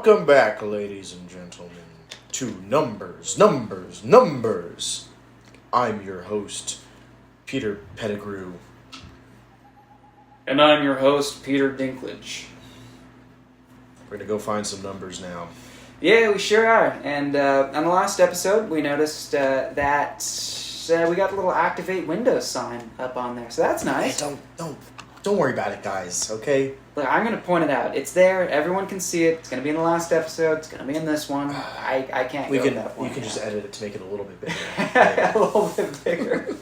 Welcome back, ladies and gentlemen, to Numbers. I'm your host, Peter Pettigrew. And I'm your host, Peter Dinklage. We're going to go find some numbers now. Yeah, we sure are. And on the last episode, we noticed that we got the little Activate Windows sign up on there. So that's nice. Hey, don't worry about it, guys, okay? Look, I'm going to point it out. It's there. Everyone can see it. It's going to be in the last episode. It's going to be in this one. I can't go to that point. You can just edit it to make it a little bit bigger. A little bit bigger.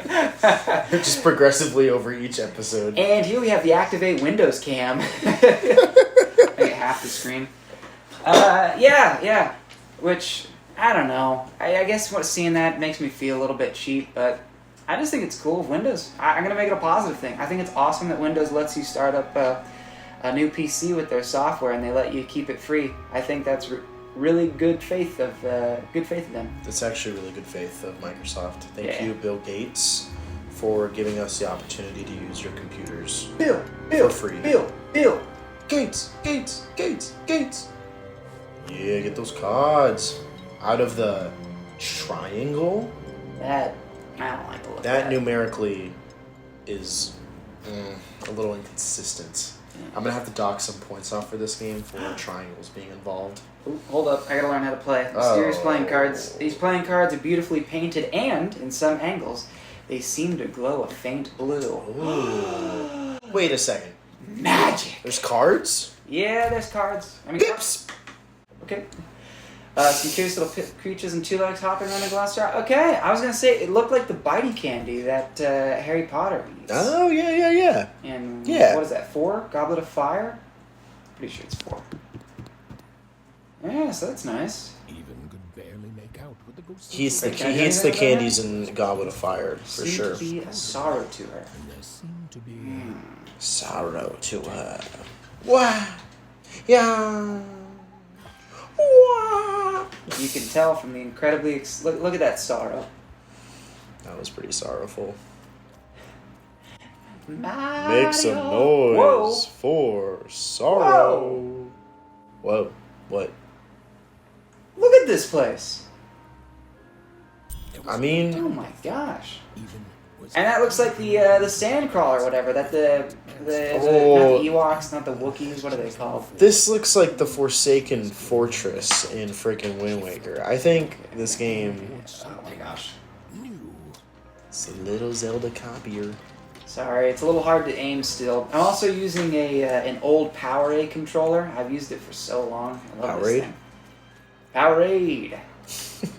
Just progressively over each episode. And here we have the Activate Windows cam. Make it half the screen. Yeah. Which, I don't know. I guess seeing that makes me feel a little bit cheap, but I just think it's cool with Windows. I'm going to make it a positive thing. I think it's awesome that Windows lets you start up a new PC with their software and they let you keep it free. I think that's really good faith of them. It's actually really good faith of Microsoft. Thank you, Bill Gates, for giving us the opportunity to use your computers for free. Bill. Gates. Yeah, get those cards out of the triangle. That, I don't like the look of That numerically is a little inconsistent. I'm going to have to dock some points off for this game for triangles being involved. Ooh, hold up, I gotta learn how to play. Mysterious playing cards. These playing cards are beautifully painted and, in some angles, they seem to glow a faint blue. Ooh. Wait a second. Magic! There's cards? Yeah, there's cards. Pips! Okay. Some curious little creatures and two legs hopping around a glass jar. Okay, I was gonna say it looked like the bitey candy that Harry Potter eats. Oh, yeah. And Yeah. what is that, 4? Goblet of Fire? Pretty sure it's 4. Yeah, so that's nice. Even could barely make out with the ghost. He eats the candies in Goblet of Fire, for sure. Seemed to be a sorrow to her. And there seemed to be Sorrow to her. Wah! Yeah. Wah! You can tell from the incredibly... Look at that sorrow. That was pretty sorrowful. Mario. Make some noise for sorrow. Whoa. What? Look at this place. I mean... Oh my gosh. even was And that looks like the Sandcrawler or whatever. That not the Ewoks, not the Wookiees. What are they called? This looks like the Forsaken Fortress in frickin' Wind Waker. I think this game... Oh my gosh. new. It's a little Zelda copier. Sorry, it's a little hard to aim still. I'm also using an old Powerade controller. I've used it for so long. I love this thing. Powerade.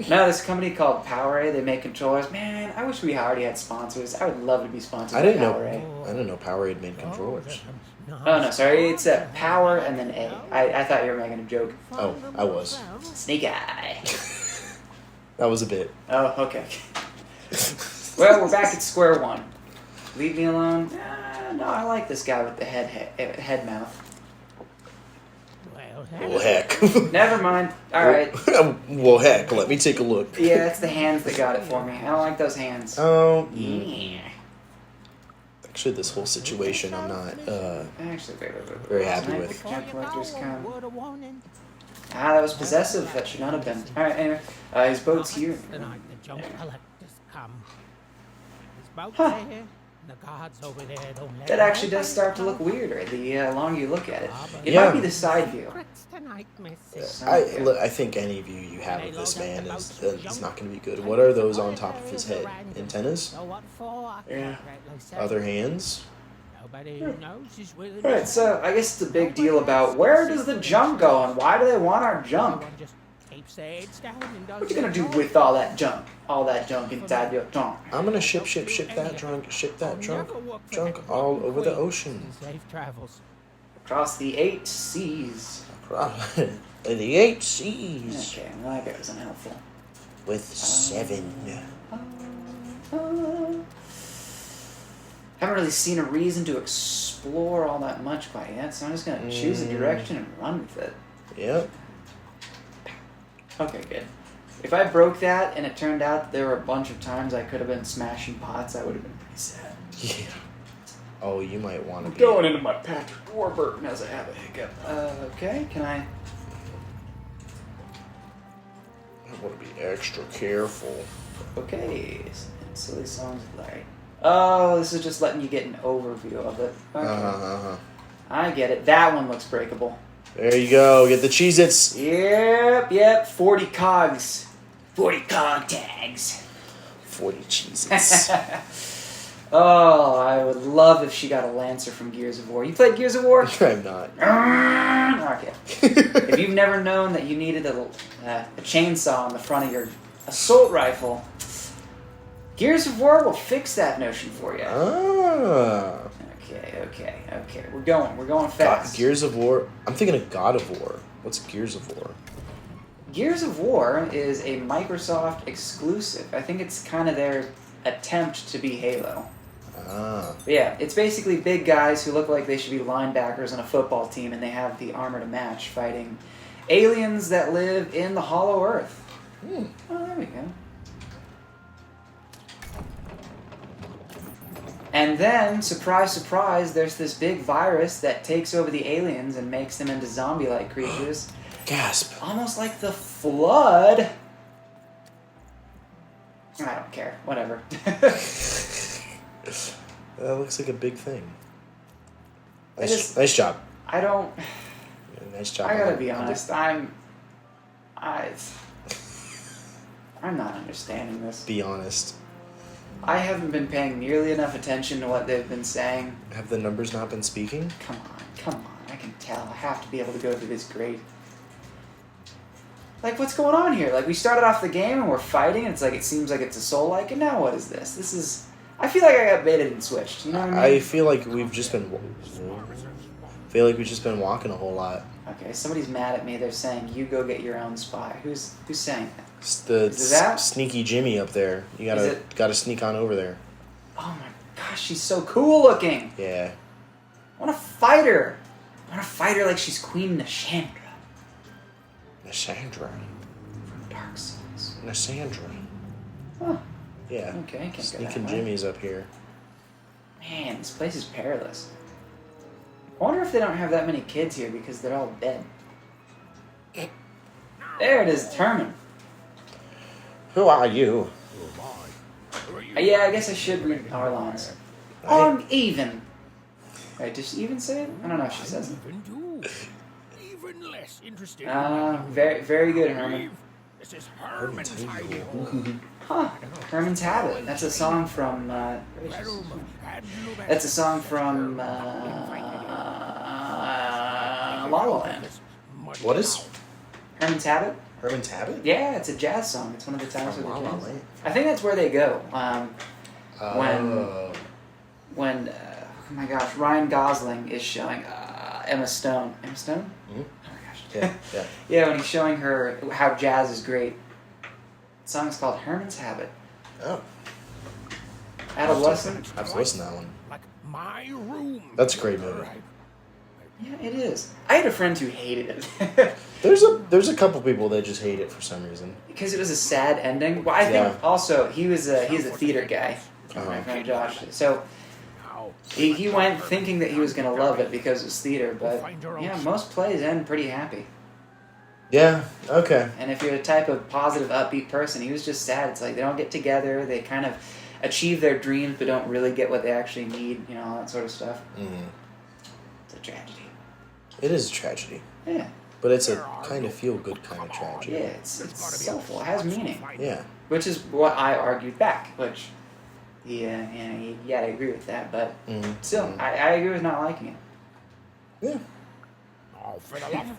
No, this company called Powerade. They make controllers. Man, I wish we already had sponsors. I would love to be sponsored by Powerade. I didn't know Powerade made controllers. Oh no, sorry. It's a Power and then A. I thought you were making a joke. Oh, I was. Snake Eye. That was a bit. Oh, okay. Well, we're back at square one. Leave me alone. No, I like this guy with the head mouth. Well, heck. Never mind. All right. Well, heck. Let me take a look. Yeah, it's the hands that got it for me. I don't like those hands. Oh. Yeah. Actually, this whole situation, I'm not Actually, very happy with. The gem collectors come. That was possessive. That should not have been. All right. Anyway, his boat's here. Huh. That actually does start to look weirder the longer you look at it. It might be the side view. I think any view you have of this man is not going to be good. What are those on top of his head? Antennas? Yeah. Other hands? Alright, so I guess it's a big deal about where does the junk go and why do they want our junk? What you gonna do with all that junk? All that junk inside your trunk? I'm gonna ship that junk all over the ocean. Across the 8 seas. Across the 8 seas. Okay, well that wasn't helpful. With 7. Haven't really seen a reason to explore all that much quite yet, so I'm just gonna choose a direction and run with it. Yep. Okay, good. If I broke that and it turned out there were a bunch of times I could have been smashing pots, I would have been pretty sad. Yeah. Oh, you might want to be... Going into my Patrick Warburton as I have a hiccup. Okay, can I... Want to be extra careful. Okay. Silly songs with Larry. Oh, this is just letting you get an overview of it. Okay. I get it. That one looks breakable. There you go. Get the Cheez-Its. Yep. 40 cogs. 40 cog tags. 40 Cheez-Its. Oh, I would love if she got a Lancer from Gears of War. You played Gears of War? I'm not. Okay. If you've never known that you needed a chainsaw on the front of your assault rifle, Gears of War will fix that notion for you. Ah. Okay. We're going fast. Gears of War. I'm thinking of God of War. What's Gears of War? Gears of War is a Microsoft exclusive. I think it's kind of their attempt to be Halo. Ah. Yeah, it's basically big guys who look like they should be linebackers on a football team, and they have the armor to match, fighting aliens that live in the Hollow Earth. Oh, there we go. And then, surprise, surprise, there's this big virus that takes over the aliens and makes them into zombie-like creatures. Gasp. Almost like the Flood. I don't care. Whatever. That looks like a big thing. Nice job. I don't... Yeah, nice job. I gotta be honest. I'm not understanding this. Be honest. I haven't been paying nearly enough attention to what they've been saying. Have the numbers not been speaking? Come on. I can tell. I have to be able to go through this grade. Like, what's going on here? Like, we started off the game and we're fighting, and it's like, it seems like it's a Soul-like, and now what is this? This is... I feel like I got baited and switched, you know what I mean? I feel like we've just been walking a whole lot. Okay, somebody's mad at me. They're saying, you go get your own spy. Who's saying that? It's the Is it that? sneaky Jimmy up there. You gotta sneak on over there. Oh my gosh, she's so cool looking. Yeah. I want to fight her. I want to fight her like she's Queen Nashandra. Nashandra. From Dark Souls. Nashandra. Huh. Yeah. Okay, can't go that Sneaking way. Jimmy's up here. Man, this place is perilous. I wonder if they don't have that many kids here because they're all dead. There it is, Herman. Who are you? Yeah, I guess I should read our lines. On even. Right, does she even say it? I don't know if she says it. Even less interested. Very, very good, Herman. This is Herman's hiding. Huh. Herman's Habit. That's a song from, that's a song from, La La Land. What is Herman's Habit? Herman's Habit? Yeah, it's a jazz song. It's one of the times From where La they La jazz. Land. I think that's where they go. Oh. When oh my gosh, Ryan Gosling is showing Emma Stone. Emma Stone? Mhm. Oh my gosh. Yeah. Yeah, when he's showing her how jazz is great. The song is called Herman's Habit. Oh. Adolescent? I have to listen to that one. Like my room. That's a great movie. Right. Yeah, it is. I had a friend who hated it. There's a couple people that just hate it for some reason. Because it was a sad ending. Well, I think also he's a theater guy. My friend Josh. So Now, he went thinking that he was going to love it because it was theater, but yeah, most plays end pretty happy. Yeah. Okay. And if you're the type of positive, upbeat person, he was just sad. It's like they don't get together. They kind of achieve their dreams, but don't really get what they actually need. You know, all that sort of stuff. Mm-hmm. It's a tragedy. It is a tragedy, Yeah. but it's a kind of feel-good kind of tragedy. Yeah, it's soulful. It has meaning. Yeah. Which is what I argued back. Which, yeah, I agree with that. But still, I agree with not liking it. Yeah. oh, for the love of...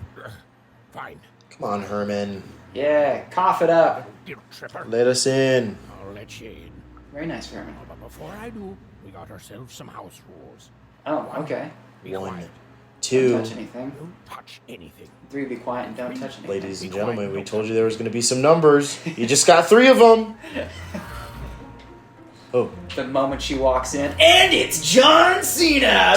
Fine. Come on, Herman. Yeah, cough it up. Guilt tripper. Let us in. I'll let you in. Very nice, Herman. But before I do, we got ourselves some house rules. Oh, okay. Be One, quiet. two. Don't touch anything. Don't touch anything. 3, be quiet and don't touch anything. Ladies and gentlemen, we told you there was going to be some numbers. You just got 3 of them. Oh. The moment she walks in, and it's John Cena!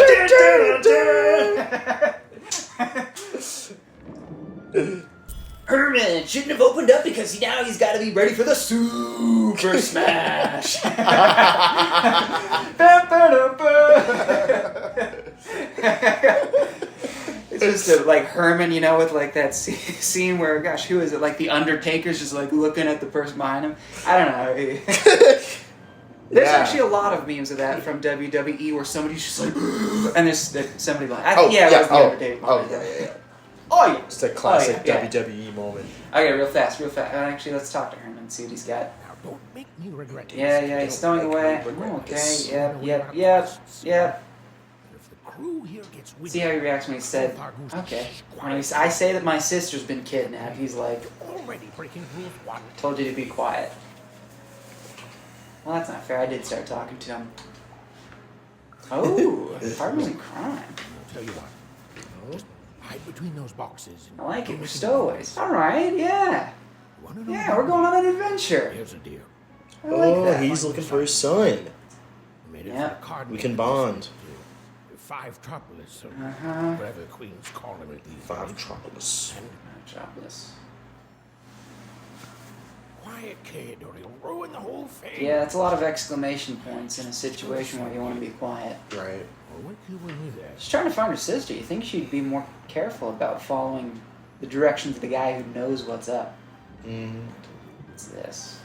Herman shouldn't have opened up because now he's got to be ready for the Super Smash! It's just like Herman, you know, with like that scene where, gosh, who is it? Like the Undertaker's just like looking at the person behind him. I don't know. There's actually a lot of memes of that from WWE where somebody's just like, and there's somebody like, it was the Undertaker. Oh yeah, It's a classic yeah. WWE moment. Okay, real fast. Actually, let's talk to Herman and see what he's got. Now, don't make me regret this. Yeah, he's stowing away. Oh, okay, yep. If the crew here gets wind, See how he reacts when he said, okay. When I say that my sister's been kidnapped, he's like, already breaking rules one. told you to be quiet. Well, that's not fair. I did start talking to him. Oh, partners in crime. I'll tell you what. Just hide between those boxes. And I like it. don't We're make stowaways. All right, yeah. Wanna know Yeah, we're going on an adventure. Here's a deal. I like that. He's looking for his son. I made it Yeah. for the cardinal. We can bond. Five Tropolis, or Uh-huh. whatever the queens call him at these Five days. Tropolis. And Jobless. quiet kid, or he'll ruin the whole thing. Yeah, it's a lot of exclamation points in a situation where you want to be quiet. Right. Well, what you with that? She's trying to find her sister. You think she'd be more careful about following the directions of the guy who knows what's up. Mm-hmm. What's this?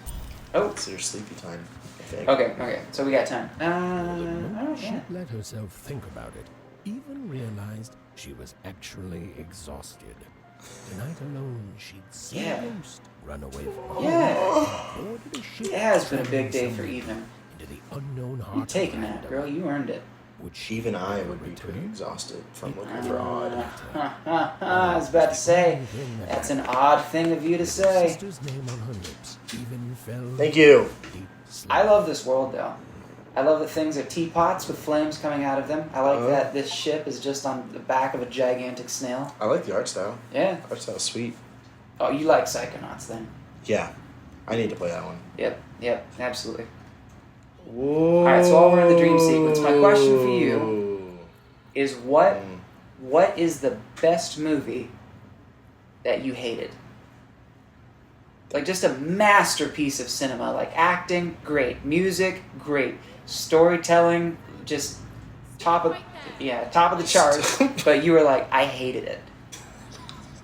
Oh, It's your sleepy time, I think. okay. So we got time. Oh, She yeah. let herself think about it, even realized she was actually exhausted. Tonight alone, she'd see Yeah. a ghost run away from home. Yeah. Boarded a ship It has been a big day traveling for somewhere Even. into the unknown heart You of taking that, random, girl. You earned it. which Even I would be pretty exhausted from looking for Odd. I was about to say, that's an odd thing of you to say. sister's name on her lips even fell Thank you. deep sleep. I love this world, though. I love that things are teapots with flames coming out of them. I like that this ship is just on the back of a gigantic snail. I like the art style. Yeah. Art style's sweet. Oh, you like Psychonauts, then? Yeah. I need to play that one. Yep, absolutely. Whoa. Alright, so while we're in the dream sequence, my question for you is what is the best movie that you hated? Like just a masterpiece of cinema. Like acting, great. Music, great. Storytelling, just top of the charts. But you were like, I hated it.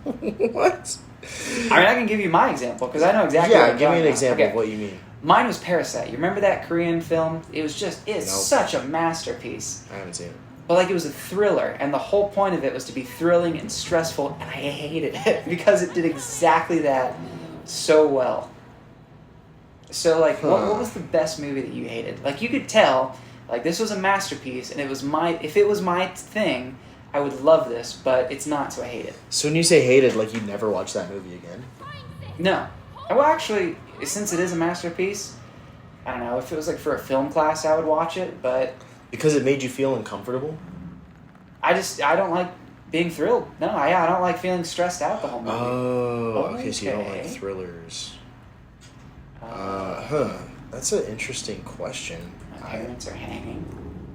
What? I mean, I can give you my example because I know exactly. what Yeah, I'm give me talking an about. example Okay. of what you mean. Mine was Parasite. You remember that Korean film? It's Nope. such a masterpiece. I haven't seen it. But like it was a thriller, and the whole point of it was to be thrilling and stressful, and I hated it because it did exactly that so well. So like, what was the best movie that you hated? Like you could tell, like this was a masterpiece, and if it was my thing, I would love this, but it's not, so I hate it. So when you say hated, like you never watch that movie again? No. Well, actually, since it is a masterpiece, I don't know, if it was like for a film class, I would watch it, but Because it made you feel uncomfortable? I don't like being thrilled. No, I don't like feeling stressed out the whole movie. Oh, okay, so you don't like Okay. thrillers. Uh, That's an interesting question. My parents are hanging.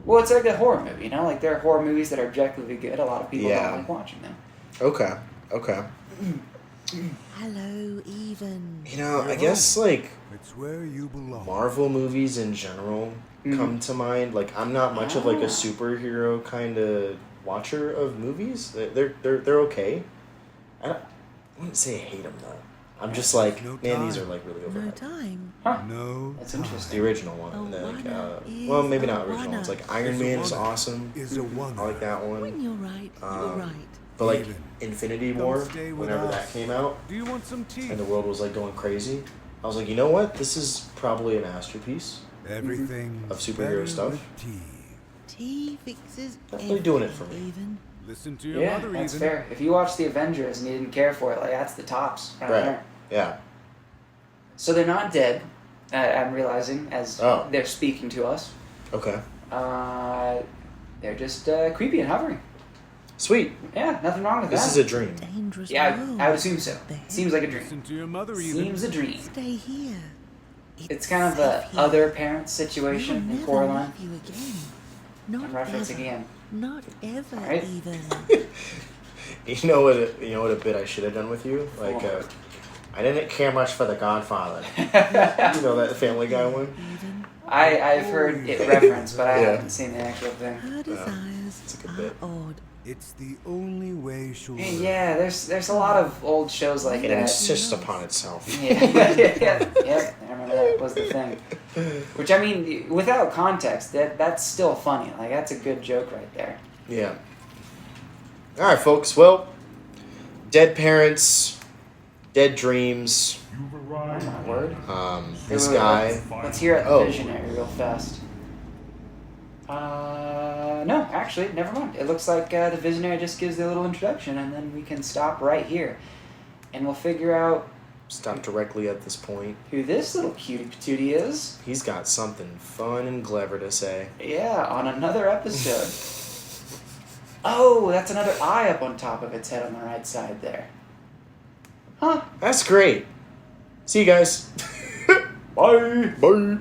Well, it's like a horror movie, you know? Like, there are horror movies that are objectively good. A lot of people Yeah. don't like watching them. Okay. Hello, Even. You know, I guess, like, It's where you belong. Marvel movies in general come to mind. Like, I'm not much of, like, a superhero kind of watcher of movies. They're okay. I wouldn't say I hate them, though. I'm just like, No man, these time. are, like, really No overhyped. time. No That's time The interesting. original one. A And then, like, wanna is well, maybe a not original. wanna. It's like Iron Is a Man is wanna. awesome. is a wonder. I like that one. When you're right, you're Um, right. But like Even. Infinity Come War, stay with whenever us. that came out, Do you want some tea? and the world was like going crazy, I was like, you know what? This is probably a masterpiece. Everything Of superhero better stuff? with tea. Tea fixes Definitely doing it for me. Even. Listen to your Yeah, mother, that's even. fair. If you watch The Avengers and you didn't care for it, like, that's the tops. Right Right. there. Yeah. So they're not dead, I'm realizing, as Oh. they're speaking to us. Okay. They're just creepy and hovering. Sweet. Yeah, nothing wrong with This that. is a dream. Dangerous Yeah, world. I would assume so. There. Seems like a dream. Listen to your mother, even. Seems a dream. Stay here. It's kind of safe a here. other parent We'll situation in never Coraline. leave you again. Not I'm referencing ever. again. Not ever, Alright. Even. You know what a bit I should have done with you? Like, What? I didn't care much for The Godfather. You know that Family Guy one? Even. I've heard it referenced, but I Yeah. haven't seen the actual thing. Her desires it's a good are bit. odd. It's the only way she'll learn. Yeah, there's a lot of old shows like It that. insists upon itself. Yeah, I remember that was the thing. Which, I mean, without context, that's still funny. Like, that's a good joke right there. Yeah. All right, folks. Well, dead parents, dead dreams. Oh, my word. This Wait, guy. Let's hear it, the Oh. Visionary, real fast. No, actually, never mind. It looks like the Visionary just gives the little introduction, and then we can stop right here. And we'll figure out Stop directly at this point. who this little cutie patootie is. He's got something fun and clever to say. Yeah, on another episode. Oh, that's another eye up on top of its head on the right side there. Huh. That's great. See you guys. Bye. Bye.